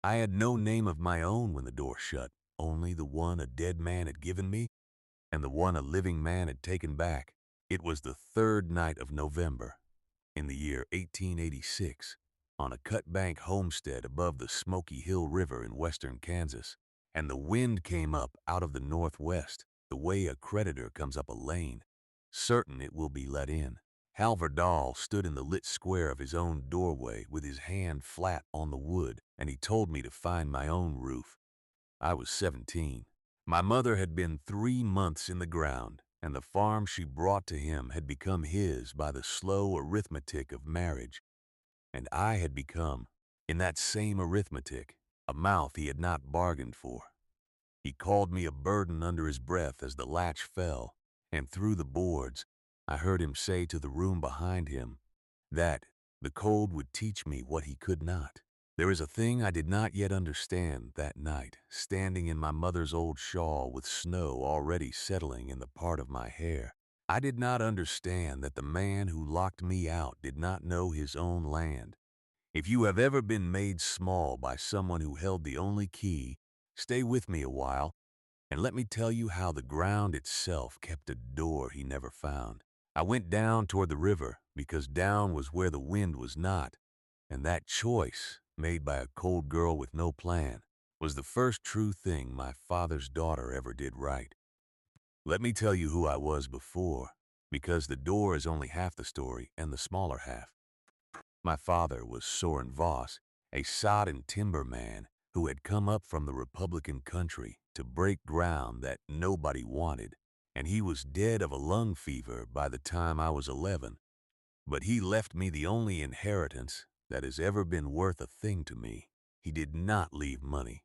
I had no name of my own when the door shut, only the one a dead man had given me and the one a living man had taken back. It was the third night of November, in the year 1886, on a cut-bank homestead above the Smoky Hill River in western Kansas, and the wind came up out of the northwest, the way a creditor comes up a lane, certain it will be let in. Hal Verdal stood in the lit square of his own doorway with his hand flat on the wood, and he told me to find my own roof. I was 17. My mother had been 3 months in the ground, and the farm she brought to him had become his by the slow arithmetic of marriage, and I had become, in that same arithmetic, a mouth he had not bargained for. He called me a burden under his breath as the latch fell, and through the boards, I heard him say to the room behind him that the cold would teach me what he could not. There is a thing I did not yet understand that night, standing in my mother's old shawl with snow already settling in the part of my hair. I did not understand that the man who locked me out did not know his own land. If you have ever been made small by someone who held the only key, stay with me a while, and let me tell you how the ground itself kept a door he never found. I went down toward the river because down was where the wind was not, and that choice, made by a cold girl with no plan, was the first true thing my father's daughter ever did right. Let me tell you who I was before, because the door is only half the story and the smaller half. My father was Soren Voss, a sod and timber man who had come up from the Republican country to break ground that nobody wanted, and he was dead of a lung fever by the time I was 11. But he left me the only inheritance that has ever been worth a thing to me. He did not leave money.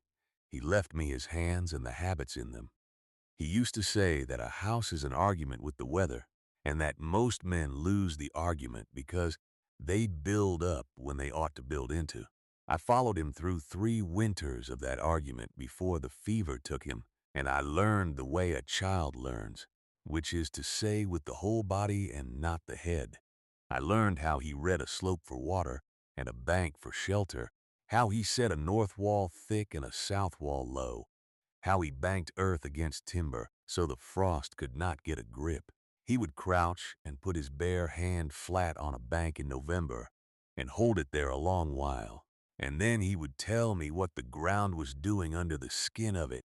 He left me his hands and the habits in them. He used to say that a house is an argument with the weather, and that most men lose the argument because they build up when they ought to build into. I followed him through 3 winters of that argument before the fever took him, and I learned the way a child learns, which is to say with the whole body and not the head. I learned how he read a slope for water and a bank for shelter, how he set a north wall thick and a south wall low, how he banked earth against timber so the frost could not get a grip. He would crouch and put his bare hand flat on a bank in November and hold it there a long while. And then he would tell me what the ground was doing under the skin of it,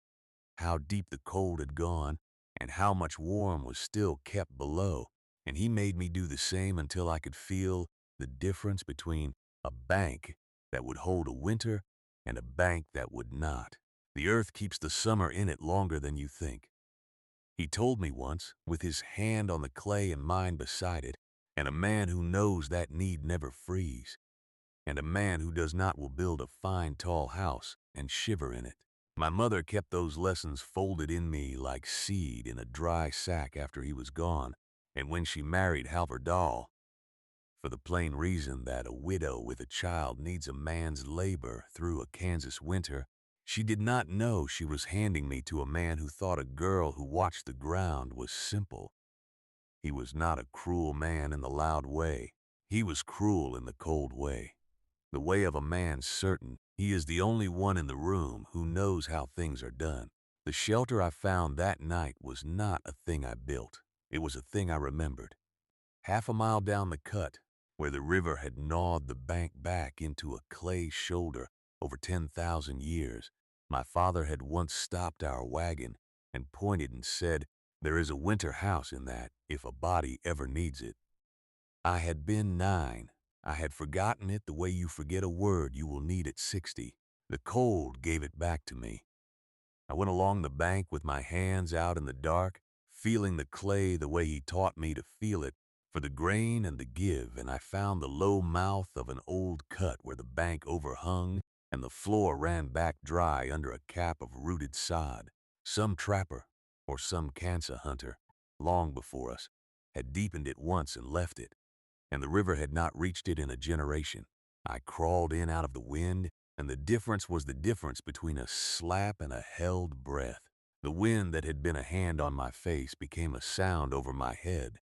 how deep the cold had gone, and how much warm was still kept below. And he made me do the same until I could feel the difference between a bank that would hold a winter and a bank that would not. The earth keeps the summer in it longer than you think. He told me once, with his hand on the clay and mine beside it, and a man who knows that need never freeze, and a man who does not will build a fine tall house and shiver in it. My mother kept those lessons folded in me like seed in a dry sack after he was gone, and when she married Halvard Dahl, for the plain reason that a widow with a child needs a man's labor through a Kansas winter, she did not know she was handing me to a man who thought a girl who watched the ground was simple. He was not a cruel man in the loud way. He was cruel in the cold way. The way of a man certain. He is the only one in the room who knows how things are done. The shelter I found that night was not a thing I built. It was a thing I remembered. Half a mile down the cut, where the river had gnawed the bank back into a clay shoulder over 10,000 years, my father had once stopped our wagon and pointed and said, "There is a winter house in that if a body ever needs it." I had been 9. I had forgotten it the way you forget a word you will need at 60. The cold gave it back to me. I went along the bank with my hands out in the dark, feeling the clay the way he taught me to feel it, for the grain and the give, and I found the low mouth of an old cut where the bank overhung and the floor ran back dry under a cap of rooted sod. Some trapper, or some cansa hunter, long before us, had deepened it once and left it, and the river had not reached it in a generation. I crawled in out of the wind, and the difference was the difference between a slap and a held breath. The wind that had been a hand on my face became a sound over my head.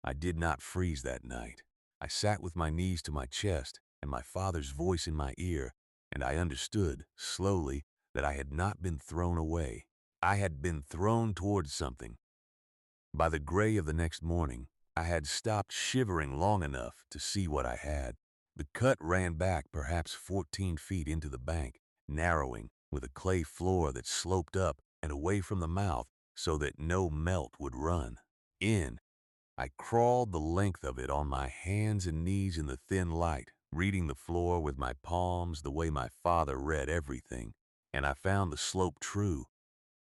I did not freeze that night. I sat with my knees to my chest and my father's voice in my ear, and I understood, slowly, that I had not been thrown away. I had been thrown towards something. By the gray of the next morning, I had stopped shivering long enough to see what I had. The cut ran back perhaps 14 feet into the bank, narrowing, with a clay floor that sloped up and away from the mouth so that no melt would run. In, I crawled the length of it on my hands and knees in the thin light, reading the floor with my palms the way my father read everything, and I found the slope true,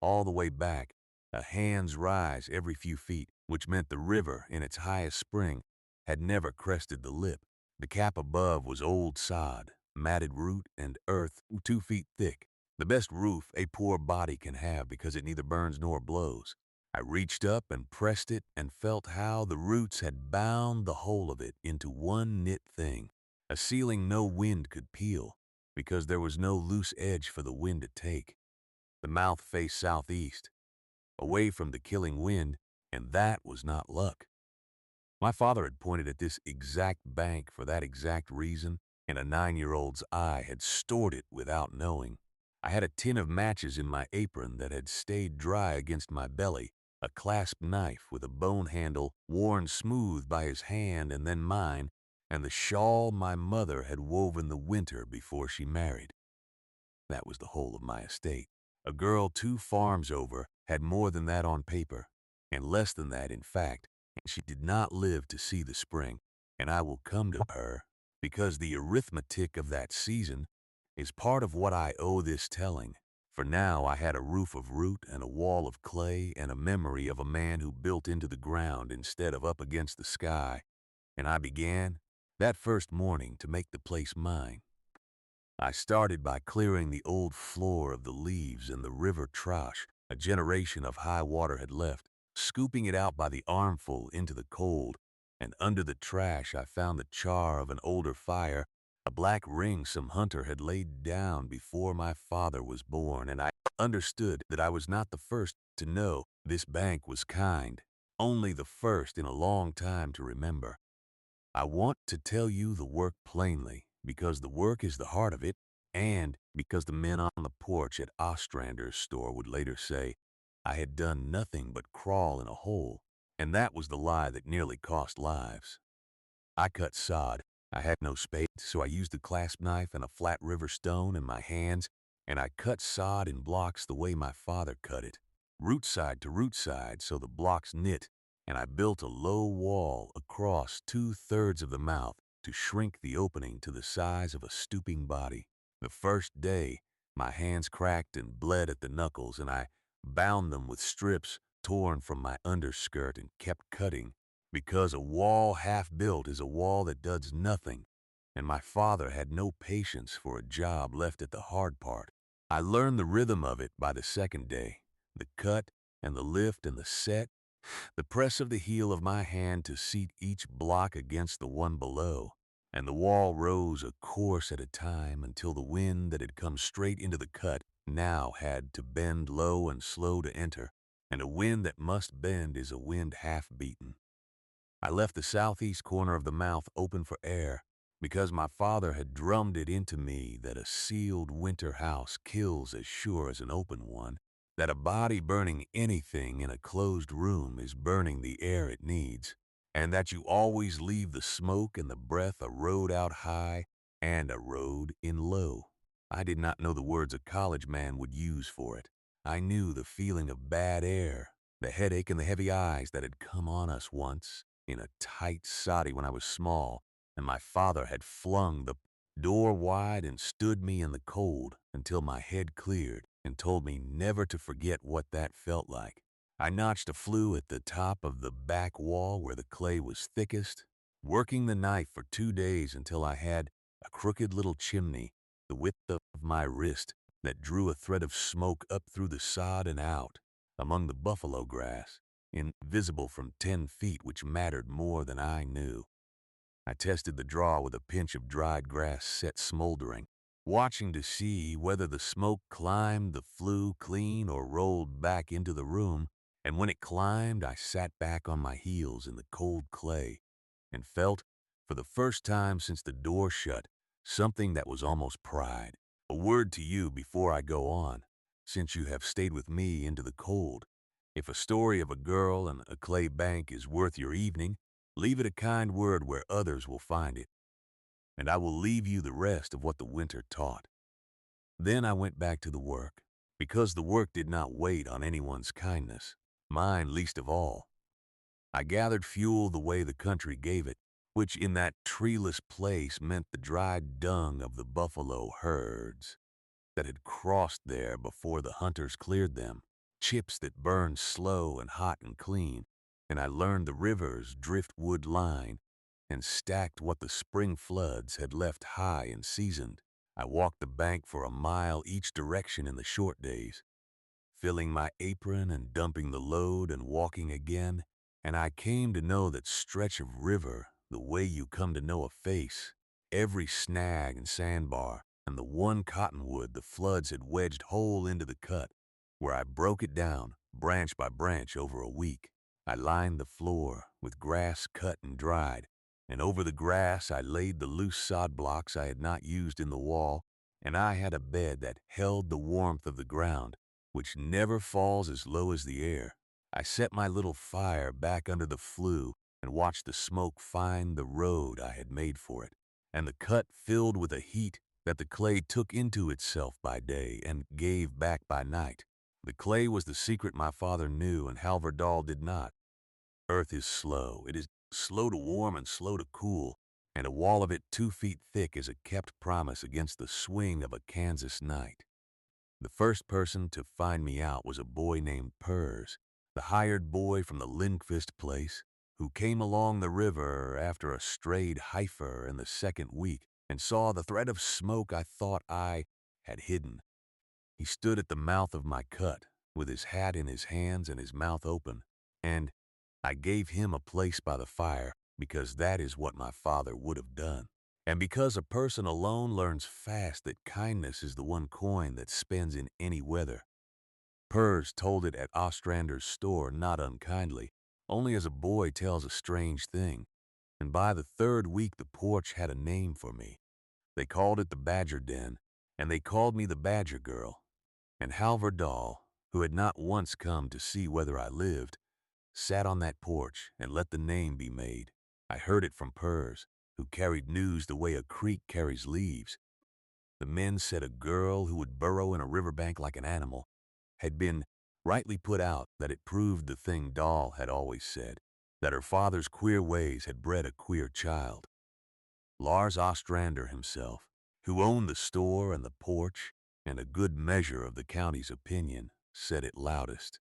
all the way back, a hand's rise every few feet, which meant the river, in its highest spring, had never crested the lip. The cap above was old sod, matted root, and earth 2 feet thick, the best roof a poor body can have because it neither burns nor blows. I reached up and pressed it and felt how the roots had bound the whole of it into one knit thing, a ceiling no wind could peel, because there was no loose edge for the wind to take. The mouth faced southeast, away from the killing wind, and that was not luck. My father had pointed at this exact bank for that exact reason, and a 9-year-old's eye had stored it without knowing. I had a tin of matches in my apron that had stayed dry against my belly, a clasp knife with a bone handle worn smooth by his hand and then mine, and the shawl my mother had woven the winter before she married. That was the whole of my estate. A girl 2 farms over had more than that on paper, and less than that in fact, and she did not live to see the spring, and I will come to her, because the arithmetic of that season is part of what I owe this telling. For now I had a roof of root and a wall of clay and a memory of a man who built into the ground instead of up against the sky, and I began, that first morning, to make the place mine. I started by clearing the old floor of the leaves and the river trash a generation of high water had left, scooping it out by the armful into the cold, and under the trash I found the char of an older fire, a black ring some hunter had laid down before my father was born, and I understood that I was not the first to know this bank was kind, only the first in a long time to remember. I want to tell you the work plainly, because the work is the heart of it, and because the men on the porch at Ostrander's store would later say I had done nothing but crawl in a hole, and that was the lie that nearly cost lives. I cut sod. I had no spade, so I used a clasp knife and a flat river stone in my hands, and I cut sod in blocks the way my father cut it, root side to root side, so the blocks knit, and I built a low wall across 2/3 of the mouth to shrink the opening to the size of a stooping body. The first day, my hands cracked and bled at the knuckles, and I bound them with strips torn from my underskirt and kept cutting, because a wall half built is a wall that does nothing, and my father had no patience for a job left at the hard part. I learned the rhythm of it by the second day, the cut and the lift and the set, the press of the heel of my hand to seat each block against the one below, and the wall rose a course at a time until the wind that had come straight into the cut now had to bend low and slow to enter, and a wind that must bend is a wind half beaten. I left the southeast corner of the mouth open for air, because my father had drummed it into me that a sealed winter house kills as sure as an open one, that a body burning anything in a closed room is burning the air it needs, and that you always leave the smoke and the breath a road out high and a road in low. I did not know the words a college man would use for it. I knew the feeling of bad air, the headache and the heavy eyes that had come on us once in a tight soddy when I was small, and my father had flung the door wide and stood me in the cold until my head cleared and told me never to forget what that felt like. I notched a flue at the top of the back wall where the clay was thickest, working the knife for 2 days until I had a crooked little chimney the width of my wrist that drew a thread of smoke up through the sod and out among the buffalo grass, invisible from 10 feet, which mattered more than I knew. I tested the draw with a pinch of dried grass set smoldering, watching to see whether the smoke climbed the flue clean or rolled back into the room, and when it climbed, I sat back on my heels in the cold clay and felt, for the first time since the door shut, something that was almost pride. A word to you before I go on, since you have stayed with me into the cold. If a story of a girl and a clay bank is worth your evening, leave it a kind word where others will find it, and I will leave you the rest of what the winter taught. Then I went back to the work, because the work did not wait on anyone's kindness, mine least of all. I gathered fuel the way the country gave it, which in that treeless place meant the dried dung of the buffalo herds that had crossed there before the hunters cleared them, chips that burned slow and hot and clean, and I learned the river's driftwood line and stacked what the spring floods had left high and seasoned. I walked the bank for a mile each direction in the short days, filling my apron and dumping the load and walking again, and I came to know that stretch of river the way you come to know a face. Every snag and sandbar and the one cottonwood the floods had wedged whole into the cut, where I broke it down, branch by branch, over a week. I lined the floor with grass cut and dried, and over the grass I laid the loose sod blocks I had not used in the wall, and I had a bed that held the warmth of the ground, which never falls as low as the air. I set my little fire back under the flue and watched the smoke find the road I had made for it, and the cut filled with a heat that the clay took into itself by day and gave back by night. The clay was the secret my father knew and Halvard did not. Earth is slow. It is slow to warm and slow to cool, and a wall of it 2 feet thick is a kept promise against the swing of a Kansas night. The first person to find me out was a boy named Purrs, the hired boy from the Lindquist place, who came along the river after a strayed heifer in the second week and saw the thread of smoke I thought I had hidden. He stood at the mouth of my cut, with his hat in his hands and his mouth open, and I gave him a place by the fire because that is what my father would have done. And because a person alone learns fast that kindness is the one coin that spends in any weather. Purrs told it at Ostrander's store not unkindly, only as a boy tells a strange thing, and by the third week the porch had a name for me. They called it the Badger Den, and they called me the Badger Girl. And Halvard, who had not once come to see whether I lived, sat on that porch and let the name be made. I heard it from Purrs, who carried news the way a creek carries leaves. The men said a girl who would burrow in a riverbank like an animal had been rightly put out, that it proved the thing Doll had always said, that her father's queer ways had bred a queer child. Lars Ostrander himself, who owned the store and the porch and a good measure of the county's opinion, said it loudest.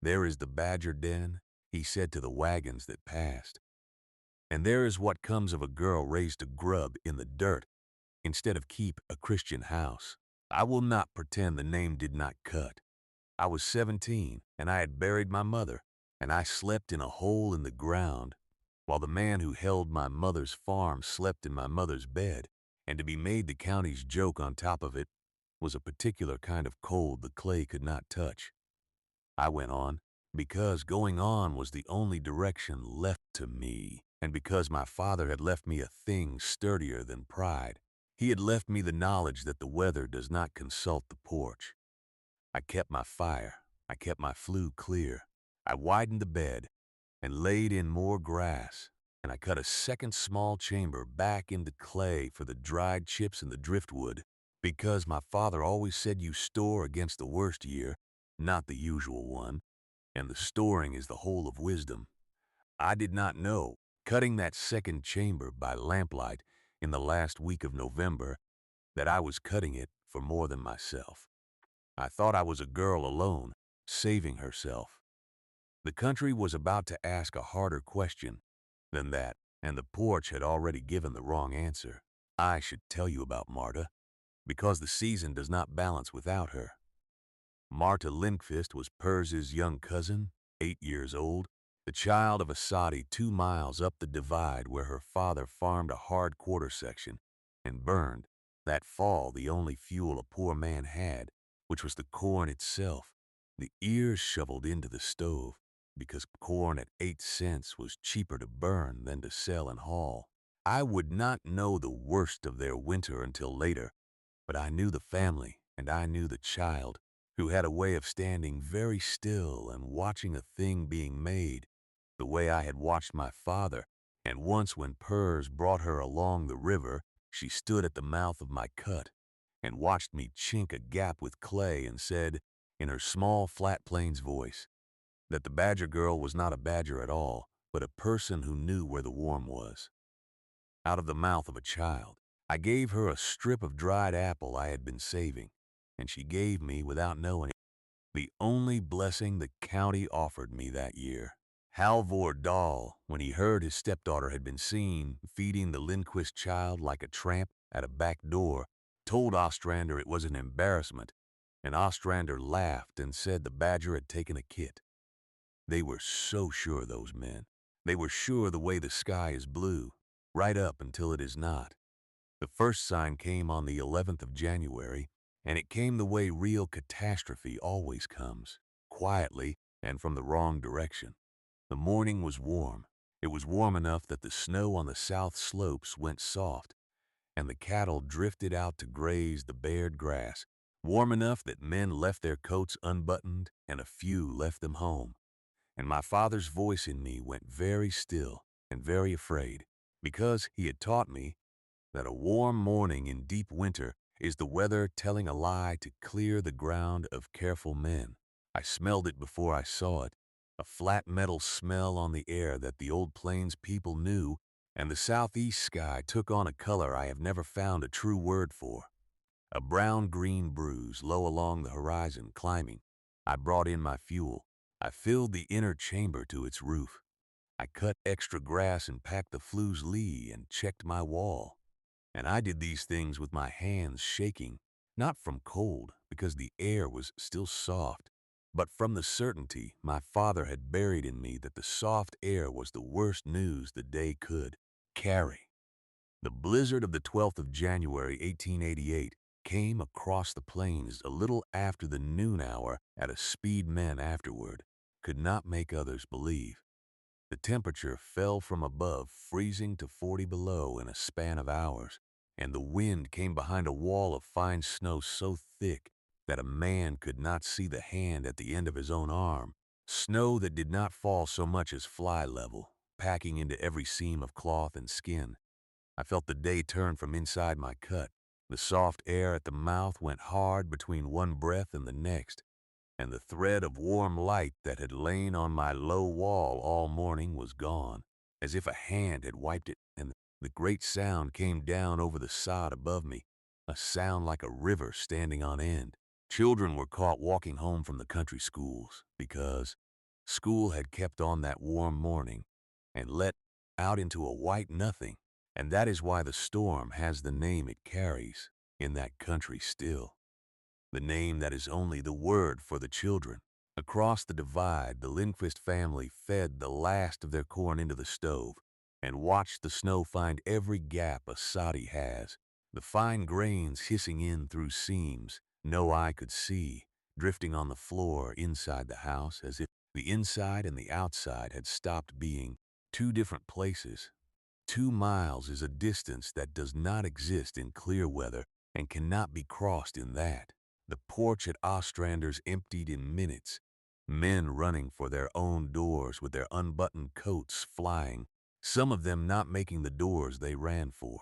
There is the Badger Den, he said to the wagons that passed. And there is what comes of a girl raised to grub in the dirt instead of keep a Christian house. I will not pretend the name did not cut. I was 17, and I had buried my mother, and I slept in a hole in the ground, while the man who held my mother's farm slept in my mother's bed, and to be made the county's joke on top of it was a particular kind of cold the clay could not touch. I went on, because going on was the only direction left to me, and because my father had left me a thing sturdier than pride. He had left me the knowledge that the weather does not consult the porch. I kept my fire. I kept my flue clear. I widened the bed and laid in more grass, and I cut a second small chamber back into clay for the dried chips and the driftwood, because my father always said you store against the worst year, not the usual one, and the storing is the whole of wisdom. I did not know, cutting that second chamber by lamplight in the last week of November, that I was cutting it for more than myself. I thought I was a girl alone, saving herself. The country was about to ask a harder question than that, and the porch had already given the wrong answer. I should tell you about Marta, because the season does not balance without her. Marta Lindqvist was Purrs's young cousin, 8 years old, the child of a soddy 2 miles up the divide where her father farmed a hard quarter section and burned, that fall, the only fuel a poor man had, which was the corn itself, the ears shoveled into the stove, because corn at 8 cents was cheaper to burn than to sell and haul. I would not know the worst of their winter until later, But I knew the family, and I knew the child, who had a way of standing very still and watching a thing being made, the way I had watched my father, and once when Purrs brought her along the river, she stood at the mouth of my cut and watched me chink a gap with clay and said, in her small flat plains voice, that the badger girl was not a badger at all, but a person who knew where the worm was. Out of the mouth of a child, I gave her a strip of dried apple I had been saving, and she gave me, without knowing, the only blessing the county offered me that year. Halvor Dahl, when he heard his stepdaughter had been seen feeding the Lindquist child like a tramp at a back door, told Ostrander it was an embarrassment, and Ostrander laughed and said the badger had taken a kit. They were so sure, those men. They were sure the way the sky is blue, right up until it is not. The first sign came on the 11th of January, and it came the way real catastrophe always comes, quietly and from the wrong direction. The morning was warm. It was warm enough that the snow on the south slopes went soft, and the cattle drifted out to graze the bared grass, warm enough that men left their coats unbuttoned and a few left them home. And my father's voice in me went very still and very afraid, because he had taught me that a warm morning in deep winter is the weather telling a lie to clear the ground of careful men. I smelled it before I saw it, a flat metal smell on the air that the old plains people knew, and the southeast sky took on a color I have never found a true word for. A brown-green bruise low along the horizon climbing. I brought in my fuel. I filled the inner chamber to its roof. I cut extra grass and packed the flue's lee and checked my wall. And I did these things with my hands shaking, not from cold, because the air was still soft, but from the certainty my father had buried in me that the soft air was the worst news the day could carry. The blizzard of the 12th of January, 1888, came across the plains a little after the noon hour at a speed men afterward could not make others believe. The temperature fell from above freezing to 40 below in a span of hours, and the wind came behind a wall of fine snow so thick that a man could not see the hand at the end of his own arm, snow that did not fall so much as fly level, packing into every seam of cloth and skin. I felt the day turn from inside my cut. The soft air at the mouth went hard between one breath and the next, and the thread of warm light that had lain on my low wall all morning was gone, as if a hand had wiped it, and the great sound came down over the sod above me, a sound like a river standing on end. Children were caught walking home from the country schools because school had kept on that warm morning and let out into a white nothing, and that is why the storm has the name it carries in that country still. The name that is only the word for the children. Across the divide, the Lindquist family fed the last of their corn into the stove and watched the snow find every gap a soddy has, the fine grains hissing in through seams no eye could see, drifting on the floor inside the house as if the inside and the outside had stopped being two different places. 2 miles is a distance that does not exist in clear weather and cannot be crossed in that. The porch at Ostrander's emptied in minutes, men running for their own doors with their unbuttoned coats flying, some of them not making the doors they ran for.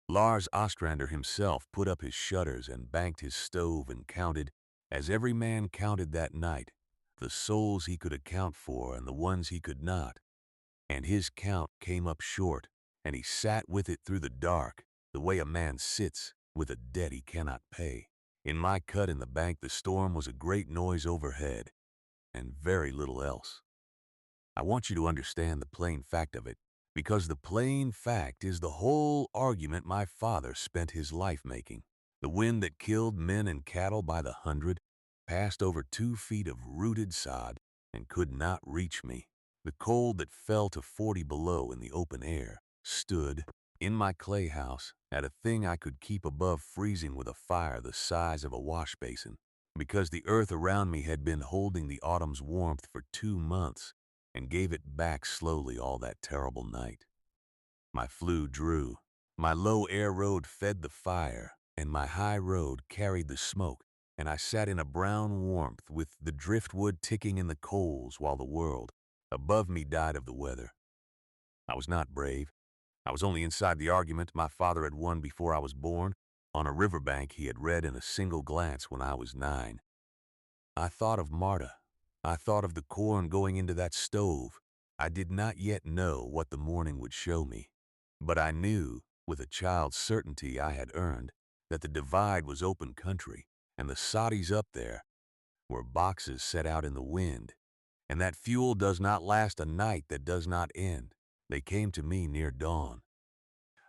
Lars Ostrander himself put up his shutters and banked his stove and counted, as every man counted that night, the souls he could account for and the ones he could not. And his count came up short, and he sat with it through the dark, the way a man sits with a debt he cannot pay. In my cut in the bank, the storm was a great noise overhead, and very little else. I want you to understand the plain fact of it, because the plain fact is the whole argument my father spent his life making. The wind that killed men and cattle by the hundred passed over 2 feet of rooted sod and could not reach me. The cold that fell to 40 below in the open air stood in my clay house at a thing I could keep above freezing with a fire the size of a wash basin, because the earth around me had been holding the autumn's warmth for 2 months and gave it back slowly all that terrible night. My flue drew. My low air road fed the fire, and my high road carried the smoke, and I sat in a brown warmth with the driftwood ticking in the coals while the world above me died of the weather. I was not brave. I was only inside the argument my father had won before I was born, on a riverbank he had read in a single glance when I was 9. I thought of Marta. I thought of the corn going into that stove. I did not yet know what the morning would show me, but I knew, with a child's certainty I had earned, that the divide was open country, and the soddies up there were boxes set out in the wind, and that fuel does not last a night that does not end. They came to me near dawn.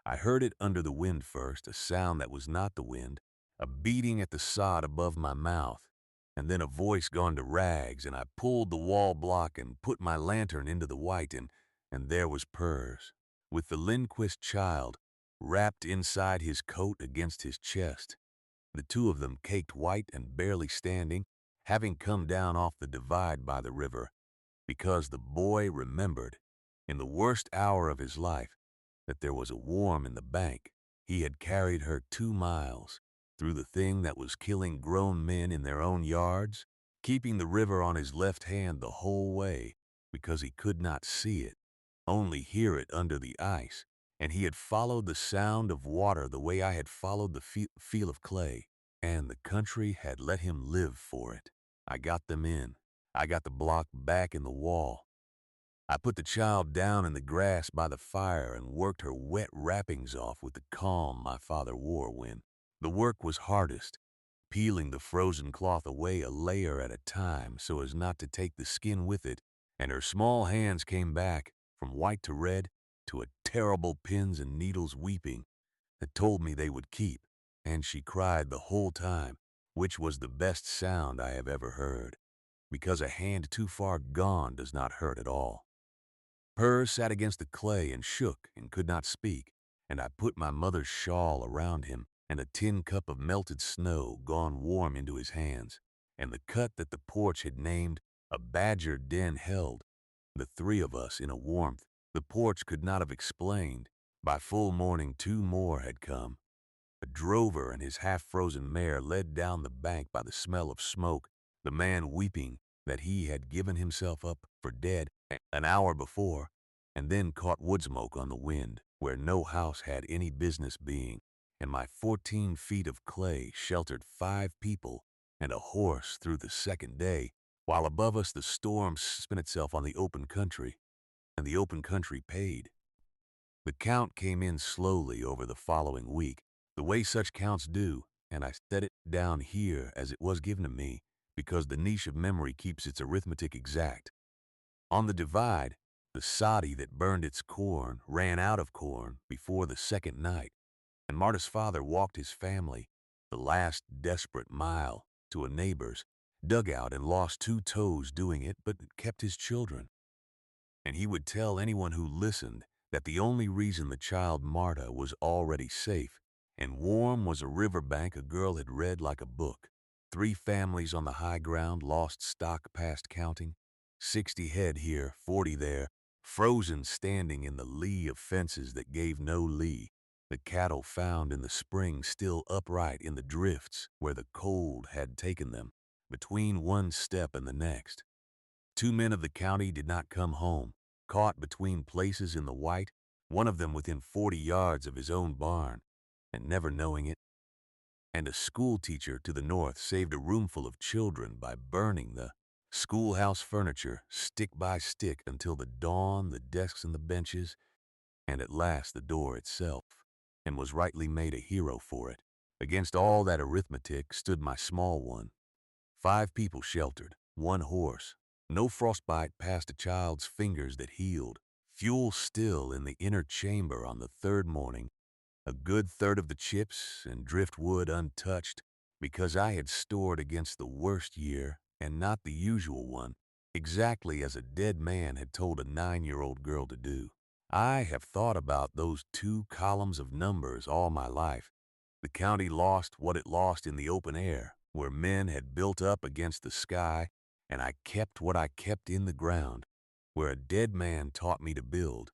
I heard it under the wind first, a sound that was not the wind, a beating at the sod above my mouth, and then a voice gone to rags, and I pulled the wall block and put my lantern into the white, and there was Purrs, with the Lindquist child wrapped inside his coat against his chest, the two of them caked white and barely standing, having come down off the divide by the river, because the boy remembered, in the worst hour of his life, that there was a worm in the bank. He had carried her 2 miles through the thing that was killing grown men in their own yards, keeping the river on his left hand the whole way because he could not see it, only hear it under the ice, and he had followed the sound of water the way I had followed the feel of clay, and the country had let him live for it. I got them in. I got the block back in the wall. I put the child down in the grass by the fire and worked her wet wrappings off with the calm my father wore when the work was hardest, peeling the frozen cloth away a layer at a time so as not to take the skin with it, and her small hands came back from white to red to a terrible pins and needles weeping that told me they would keep, and she cried the whole time, which was the best sound I have ever heard, because a hand too far gone does not hurt at all. Purr sat against the clay and shook and could not speak, and I put my mother's shawl around him and a tin cup of melted snow gone warm into his hands, and the cut that the porch had named a badger den held, the 3 of us in a warmth the porch could not have explained. By full morning 2 more had come. A drover and his half-frozen mare led down the bank by the smell of smoke, the man weeping that he had given himself up for dead an hour before, and then caught wood smoke on the wind, where no house had any business being, and my 14 feet of clay sheltered 5 people and a horse through the second day, while above us the storm spun itself on the open country, and the open country paid. The count came in slowly over the following week, the way such counts do, and I set it down here as it was given to me, because the niche of memory keeps its arithmetic exact. On the divide, the soddy that burned its corn ran out of corn before the second night, and Marta's father walked his family the last desperate mile to a neighbor's, dug out and lost 2 toes doing it, but kept his children. And he would tell anyone who listened that the only reason the child Marta was already safe and warm was a riverbank a girl had read like a book. 3 families on the high ground lost stock past counting, 60 head here, 40 there, frozen standing in the lee of fences that gave no lee, the cattle found in the spring still upright in the drifts where the cold had taken them, between one step and the next. 2 men of the county did not come home, caught between places in the white, one of them within 40 yards of his own barn, and never knowing it. And a school teacher to the north saved a roomful of children by burning the schoolhouse furniture stick by stick until the dawn, the desks and the benches, and at last the door itself, and was rightly made a hero for it. Against all that arithmetic stood my small one. 5 people sheltered, 1 horse, no frostbite past a child's fingers that healed, fuel still in the inner chamber on the 3rd morning, a good third of the chips and driftwood untouched, because I had stored against the worst year and not the usual one, exactly as a dead man had told a 9-year-old girl to do. I have thought about those 2 columns of numbers all my life. The county lost what it lost in the open air, where men had built up against the sky, and I kept what I kept in the ground, where a dead man taught me to build,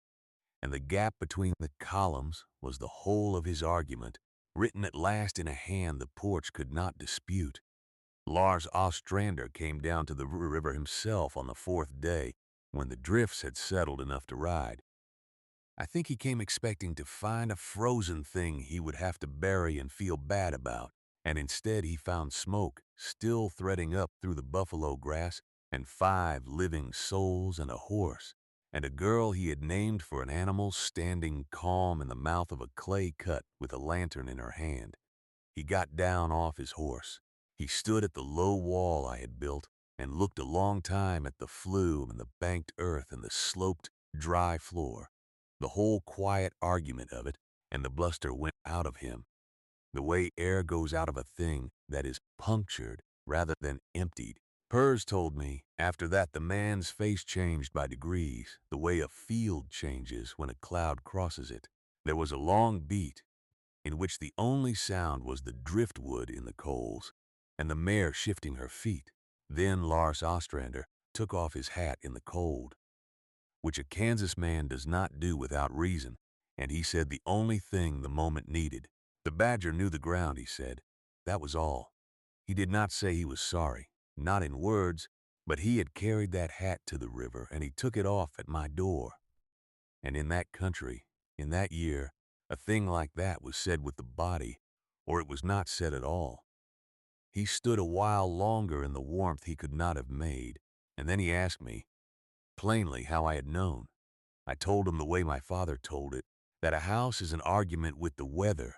and the gap between the columns was the whole of his argument, written at last in a hand the porch could not dispute. Lars Ostrander came down to the river himself on the fourth day, when the drifts had settled enough to ride. I think he came expecting to find a frozen thing he would have to bury and feel bad about, and instead he found smoke still threading up through the buffalo grass, and 5 living souls and a horse, and a girl he had named for an animal standing calm in the mouth of a clay cut with a lantern in her hand. He got down off his horse. He stood at the low wall I had built and looked a long time at the flume and the banked earth and the sloped, dry floor. The whole quiet argument of it, and the bluster went out of him, the way air goes out of a thing that is punctured rather than emptied. Pers told me after that the man's face changed by degrees, the way a field changes when a cloud crosses it. There was a long beat in which the only sound was the driftwood in the coals and the mare shifting her feet. Then Lars Ostrander took off his hat in the cold, which a Kansas man does not do without reason, and he said the only thing the moment needed. The badger knew the ground, he said. That was all. He did not say he was sorry, not in words, but he had carried that hat to the river, and he took it off at my door. And in that country, in that year, a thing like that was said with the body, or it was not said at all. He stood a while longer in the warmth he could not have made, and then he asked me, plainly, how I had known. I told him the way my father told it, that a house is an argument with the weather,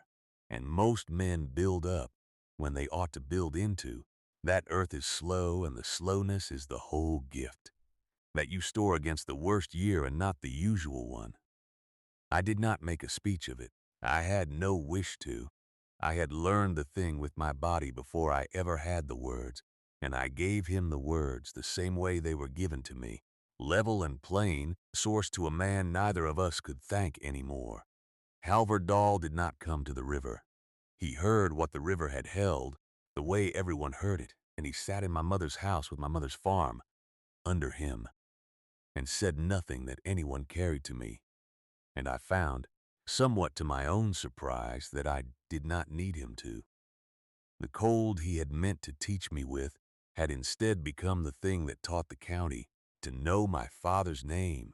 and most men build up when they ought to build into. That earth is slow, and the slowness is the whole gift, that you store against the worst year and not the usual one. I did not make a speech of it. I had no wish to. I had learned the thing with my body before I ever had the words, and I gave him the words the same way they were given to me, level and plain, sourced to a man neither of us could thank any more. Halvor Dahl did not come to the river. He heard what the river had held, the way everyone heard it, and he sat in my mother's house with my mother's farm, under him, and said nothing that anyone carried to me. And I found, somewhat to my own surprise, that I did not need him to. The cold he had meant to teach me with had instead become the thing that taught the county to know my father's name.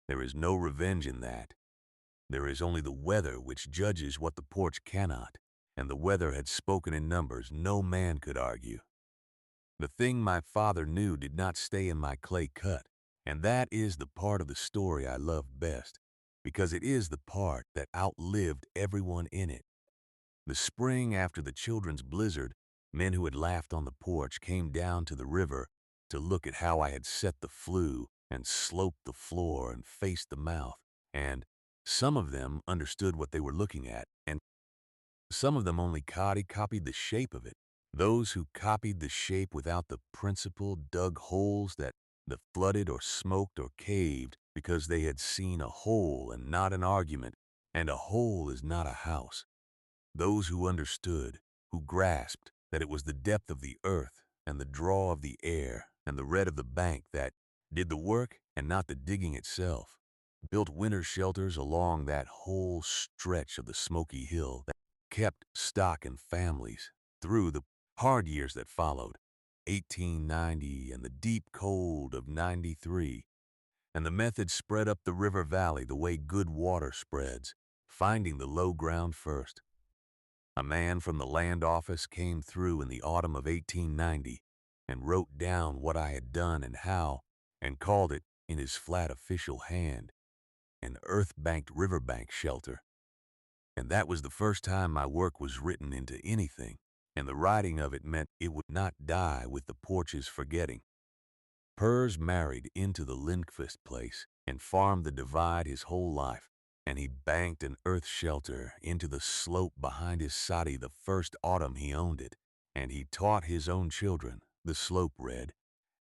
There is no revenge in that. There is only the weather which judges what the porch cannot, and the weather had spoken in numbers no man could argue. The thing my father knew did not stay in my clay cut, and that is the part of the story I love best, because it is the part that outlived everyone in it. The spring after the children's blizzard, men who had laughed on the porch came down to the river to look at how I had set the flue and sloped the floor and faced the mouth, and some of them understood what they were looking at, and some of them only copied the shape of it. Those who copied the shape without the principle dug holes that flooded or smoked or caved because they had seen a hole and not an argument, and a hole is not a house. Those who understood, who grasped that it was the depth of the earth and the draw of the air and the red of the bank that did the work and not the digging itself, built winter shelters along that whole stretch of the smoky hill that kept stock and families through the hard years that followed, 1890 and the deep cold of 93, and the method spread up the river valley the way good water spreads, finding the low ground first. A man from the land office came through in the autumn of 1890 and wrote down what I had done and how, and called it, in his flat official hand, an earth-banked riverbank shelter. And that was the first time my work was written into anything, and the writing of it meant it would not die with the porch's forgetting. Pers married into the Lindqvist place and farmed the divide his whole life, and he banked an earth shelter into the slope behind his soddy the first autumn he owned it, and he taught his own children the slope read,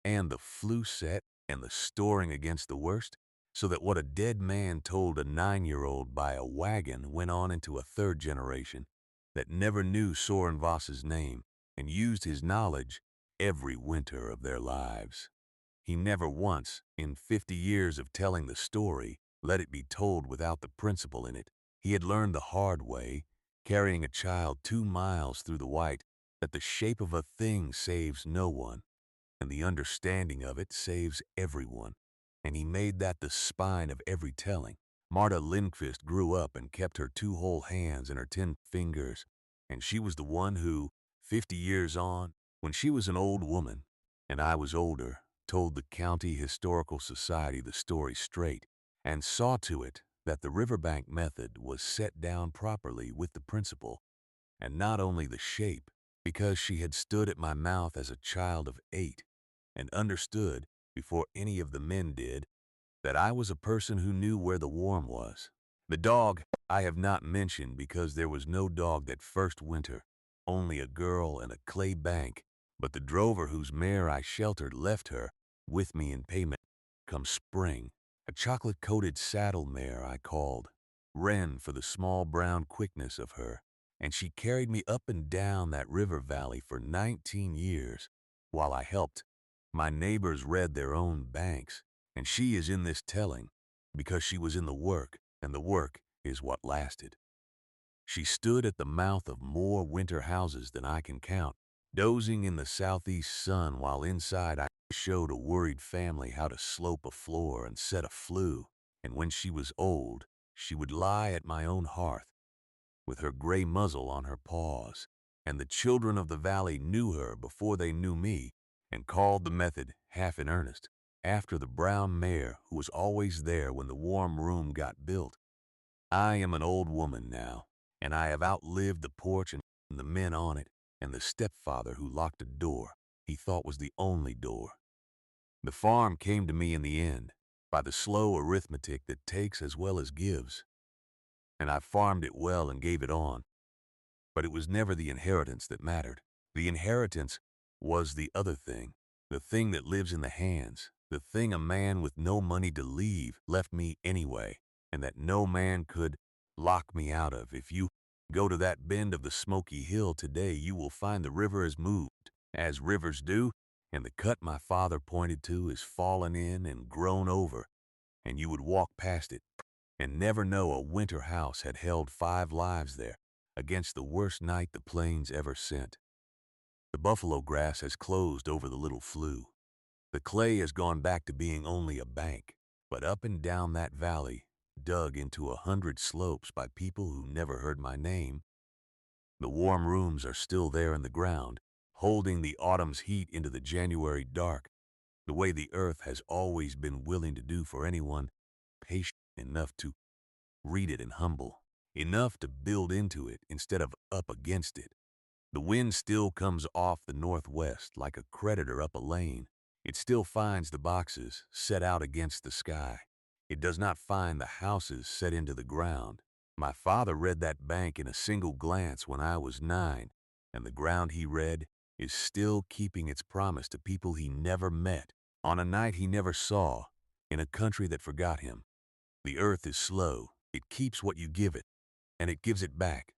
and the flue set, and the storing against the worst, so that what a dead man told a 9-year-old by a wagon went on into a third generation that never knew Soren Voss's name and used his knowledge every winter of their lives. He never once, in 50 years of telling the story, let it be told without the principle in it. He had learned the hard way, carrying a child 2 miles through the white, that the shape of a thing saves no one, and the understanding of it saves everyone. And he made that the spine of every telling. Marta Lindqvist grew up and kept her 2 whole hands and her 10 fingers, and she was the one who, 50 years on, when she was an old woman, and I was older, told the County Historical Society the story straight, and saw to it that the riverbank method was set down properly with the principle, and not only the shape, because she had stood at my mouth as a child of 8, and understood, before any of the men did, that I was a person who knew where the warm was. The dog I have not mentioned because there was no dog that first winter, only a girl and a clay bank, but the drover whose mare I sheltered left her with me in payment come spring. A chocolate-coated saddle mare I called, Wren for the small brown quickness of her, and she carried me up and down that river valley for 19 years, while I helped. My neighbors read their own banks, and she is in this telling, because she was in the work, and the work is what lasted. She stood at the mouth of more winter houses than I can count, dozing in the southeast sun while inside I showed a worried family how to slope a floor and set a flue, and when she was old, she would lie at my own hearth, with her gray muzzle on her paws, and the children of the valley knew her before they knew me, and called the method, half in earnest, after the brown mare who was always there when the warm room got built. I am an old woman now, and I have outlived the porch and the men on it, and the stepfather who locked a door he thought was the only door. The farm came to me in the end, by the slow arithmetic that takes as well as gives, and I farmed it well and gave it on. But it was never the inheritance that mattered. The inheritance was the other thing, the thing that lives in the hands, the thing a man with no money to leave left me anyway, and that no man could lock me out of. If you go to that bend of the Smoky Hill today, you will find the river has moved, as rivers do, and the cut my father pointed to is fallen in and grown over, and you would walk past it and never know a winter house had held 5 lives there, against the worst night the plains ever sent. The buffalo grass has closed over the little flue. The clay has gone back to being only a bank, but up and down that valley, dug into 100 slopes by people who never heard my name, the warm rooms are still there in the ground, holding the autumn's heat into the January dark, the way the earth has always been willing to do for anyone patient enough to read it and humble, enough to build into it instead of up against it. The wind still comes off the northwest like a creditor up a lane. It still finds the boxes set out against the sky. It does not find the houses set into the ground. My father read that bank in a single glance when I was 9, and the ground he read is still keeping its promise to people he never met, on a night he never saw, in a country that forgot him. The earth is slow. It keeps what you give it, and it gives it back.